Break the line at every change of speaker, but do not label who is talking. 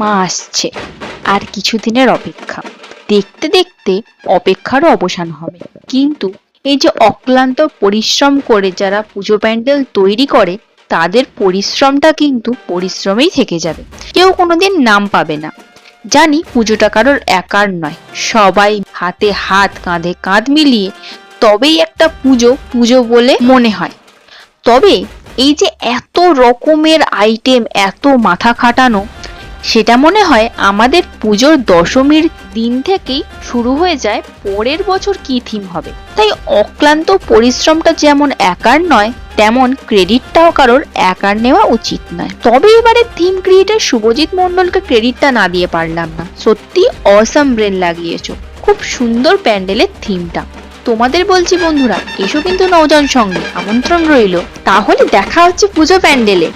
মা আসছে, আর কিছুদিনের অপেক্ষা। দেখতে দেখতে অপেক্ষারও অবসান হবে। কিন্তু এই যে অক্লান্ত পরিশ্রম করে যারা পুজো প্যান্ডেল তৈরি করে, তাদের পরিশ্রমটা কিন্তু পরিশ্রমেই থেকে যাবে, কেউ কোনোদিন নাম পাবে না। জানি পুজোটা কারোর একার নয়, সবাই হাতে হাত কাঁধে কাঁধ মিলিয়ে তবেই একটা পুজো পুজো বলে মনে হয়। তবে এই যে এত রকমের আইটেম, এত মাথা খাটানো, সেটা মনে হয় আমাদের পুজোর দশমীর দিন থেকেই শুরু হয়ে যায় পরের বছর কি থিম হবে। তাই অক্লান্ত পরিশ্রমটা যেমন একার নয়, তেমন ক্রেডিটটাও কারোর একার নেওয়া উচিত নয়। তবে এবারে থিম ক্রিয়েটর শুভজিৎ মন্ডলকে ক্রেডিটটা না দিয়ে পারলাম না। সত্যি অসাম ব্রেন লাগিয়েছো, খুব সুন্দর প্যান্ডেলের থিমটা। তোমাদের বলছি বন্ধুরা, এসো কিন্তু নৌযান সঙ্গে, আমন্ত্রণ রইল। তাহলে দেখা হচ্ছে পুজো প্যান্ডেলে।